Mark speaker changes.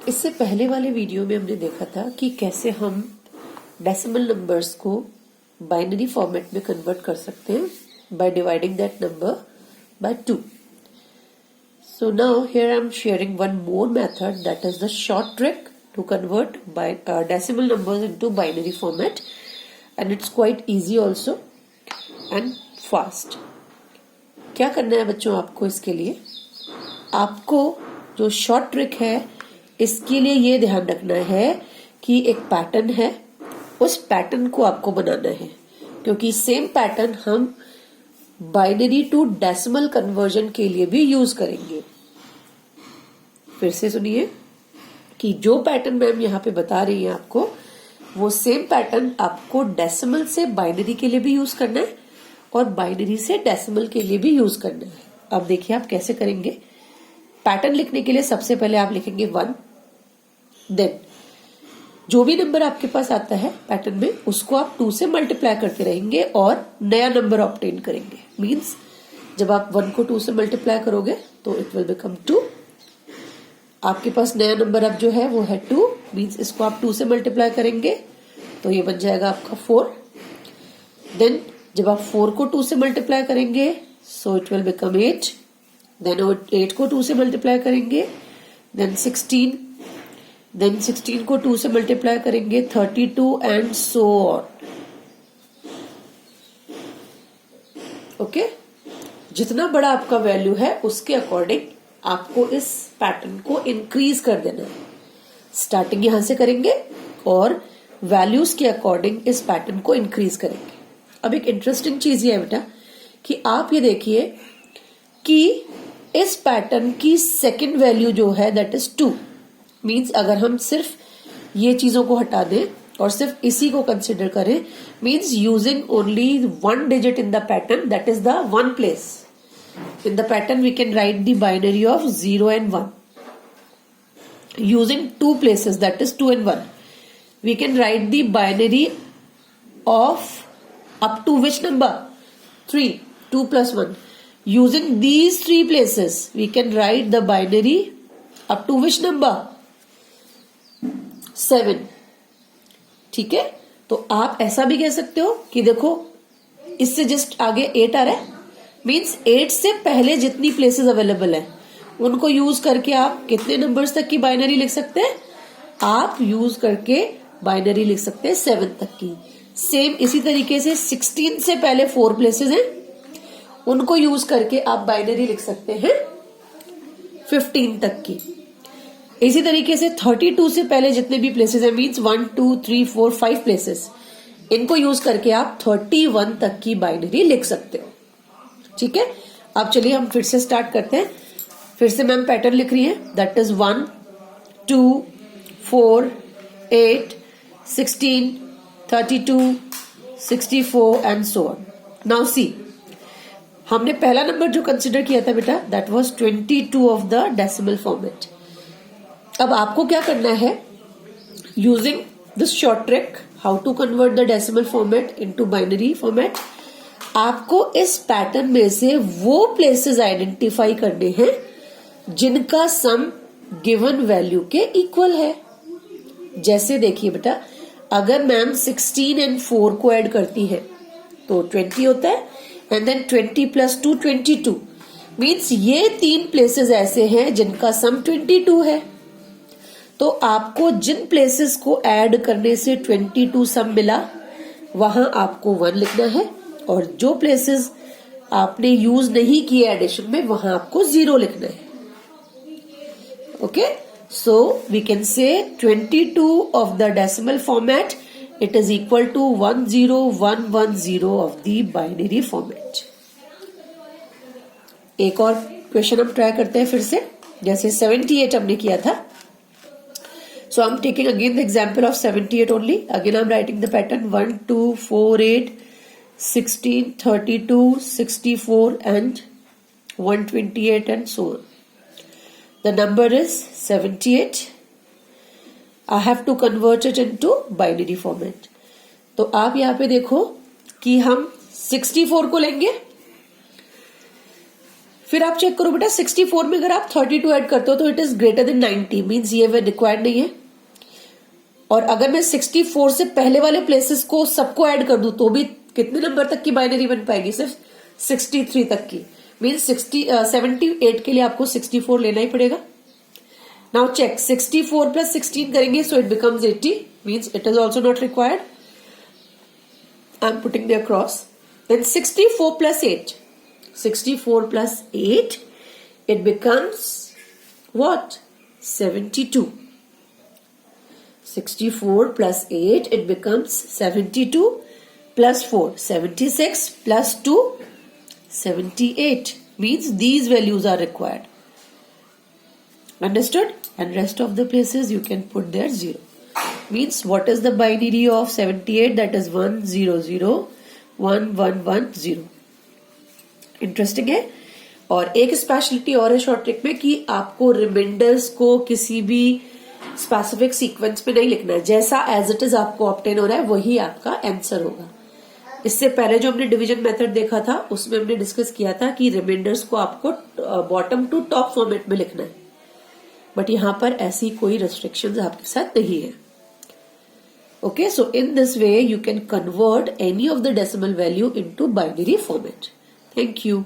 Speaker 1: इससे पहले वाले वीडियो में हमने देखा था कि कैसे हम डेसिमल नंबर्स को बाइनरी फॉर्मेट में कन्वर्ट कर सकते हैं by dividing that number by 2. So now here I am sharing one more method, that is the short trick to convert decimal numbers into binary format, and it's quite easy also and fast. क्या करना है बच्चों आपको इसके लिए? आपको जो short trick है इसके लिए ये ध्यान रखना है कि एक पैटर्न है, उस पैटर्न को आपको बनाना है, क्योंकि सेम पैटर्न हम बाइनरी टू डेसिमल कन्वर्जन के लिए भी यूज करेंगे. फिर से सुनिए कि जो पैटर्न मैम यहाँ पे बता रही है आपको, वो सेम पैटर्न आपको डेसिमल से बाइनरी के लिए भी यूज करना है और बाइनरी से डेसिमल के लिए भी यूज करना है. अब देखिए आप कैसे करेंगे. पैटर्न लिखने के लिए सबसे पहले आप लिखेंगे 1, देन जो भी नंबर आपके पास आता है पैटर्न में उसको आप 2 से मल्टीप्लाई करते रहेंगे और नया नंबर ऑब्टेन करेंगे. मींस जब आप 1 को 2 से मल्टीप्लाई करोगे तो इट विल बिकम 2. आपके पास नया नंबर अब जो है वो है 2, मींस इसको आप 2 से मल्टीप्लाई करेंगे तो ये बन जाएगा आपका 4. देन जब आप 4 को 2 से मल्टीप्लाई करेंगे so it will become 8. Then 8 को 2 से मल्टीप्लाई करेंगे, देन 16, देन 16 को 2 से मल्टीप्लाई करेंगे 32 एंड सो ऑन. ओके, जितना बड़ा आपका वैल्यू है उसके अकॉर्डिंग आपको इस पैटर्न को इंक्रीज कर देना है. स्टार्टिंग यहां से करेंगे और वैल्यूज के अकॉर्डिंग इस पैटर्न को इंक्रीज करेंगे. अब एक इंटरेस्टिंग चीज ये है बेटा कि आप ये देखिए कि इस पैटर्न की सेकंड वैल्यू जो है दैट इज 2. मींस अगर हम सिर्फ ये चीजों को हटा दें और सिर्फ इसी को कंसिडर करें, means using only 1 digit in the pattern, that is the 1 place in the pattern. We can write the binary of 0 and 1 using 2 places, that is 2 and 1. We can write the binary of up to which number? 3. 2 plus 1. Using these 3 places we can write the binary up to which number? 7. ठीक है, तो आप ऐसा भी कह सकते हो कि देखो इससे जस्ट आगे 8 आ रहा है, मीन्स 8 से पहले जितनी प्लेसेस अवेलेबल है उनको यूज करके आप कितने नंबर्स तक की बाइनरी लिख सकते हैं? आप यूज करके बाइनरी लिख सकते हैं 7 तक की. सेम इसी तरीके से 16 से पहले 4 प्लेसेस हैं, उनको यूज करके आप बाइनरी लिख सकते हैं 15 तक की. इसी तरीके से 32 से पहले जितने भी प्लेसेस हैं, मीन्स 1 2 3 4 5 प्लेसेस, इनको यूज करके आप 31 तक की बाइनरी लिख सकते हो. ठीक है, अब चलिए हम फिर से स्टार्ट करते हैं. फिर से मैम पैटर्न लिख रही है, that is 1 2 4 8 16 32 64 and so on. Now see, हमने पहला नंबर जो कंसिडर किया था बेटा that was 22 of the decimal format. अब आपको क्या करना है, using this short trick how to convert the decimal format into binary format, आपको इस पैटर्न में से वो प्लेसेस आइडेंटिफाई करने हैं जिनका सम गिवन वैल्यू के इक्वल है. जैसे देखिए बेटा, अगर मैम 16 एंड 4 को ऐड करती है तो 20 होता है, एंड देन 20 प्लस 2 22. मीन्स ये 3 प्लेसेस ऐसे हैं जिनका सम 22 है. तो आपको जिन प्लेसेस को ऐड करने से 22 सम मिला वहां आपको 1 लिखना है, और जो प्लेसेस आपने यूज नहीं किए एडिशन में वहां आपको 0 लिखना है. Okay, so we can say 22 of the decimal format it is equal to 10110 of the binary format. एक और क्वेश्चन हम ट्राई करते हैं फिर से, जैसे 78 हमने किया था. So I'm taking again the example of 78 only. Again I'm writing the pattern 1 2 4 8 16 32 64 and 128 and so on. The number is 78. I have to convert it into binary format. तो आप यहाँ पे देखो कि हम 64 को लेंगे फिर आप चेक करो बेटा 64 में अगर आप 32 ऐड करते हो तो it is greater than 90, means ये रिक्वायर्ड नहीं है। और अगर मैं 64 से पहले वाले प्लेसेस को सबको ऐड कर दूं तो भी कितने नंबर तक की बाइनरी बन पाएगी? सिर्फ 63 तक की। मींस 78 के लिए आपको 64 लेना ही पड़ेगा। नाउ चेक 64 प्लस 16 करेंगे so it becomes 80, means it is also not required. I am putting there cross. Then 64 plus 8, 64 plus 8, it becomes what? 72. 64 plus 8, it becomes 72 plus 4, 76 plus 2, 78. Means these values are required. Understood? And rest of the places you can put there 0. Means what is the binary of 78? That is 1 0 0 1 1 1 0. Interesting है। और एक speciality और है short trick में कि आपको reminders को किसी भी स्पेसिफिक सीक्वेंस में नहीं लिखना है, जैसा एज इट इज आपको ऑब्टेन हो रहा है वही आपका आंसर होगा। इससे पहले जो हमने डिवीजन मेथड देखा था उसमें हमने डिस्कस किया था कि रिमाइंडर्स को आपको बॉटम टू टॉप फॉर्मेट में लिखना है, बट यहां पर ऐसी कोई रेस्ट्रिक्शंस आपके साथ नहीं है। Okay, so in this way you can convert any of the decimal value into binary format. Thank you.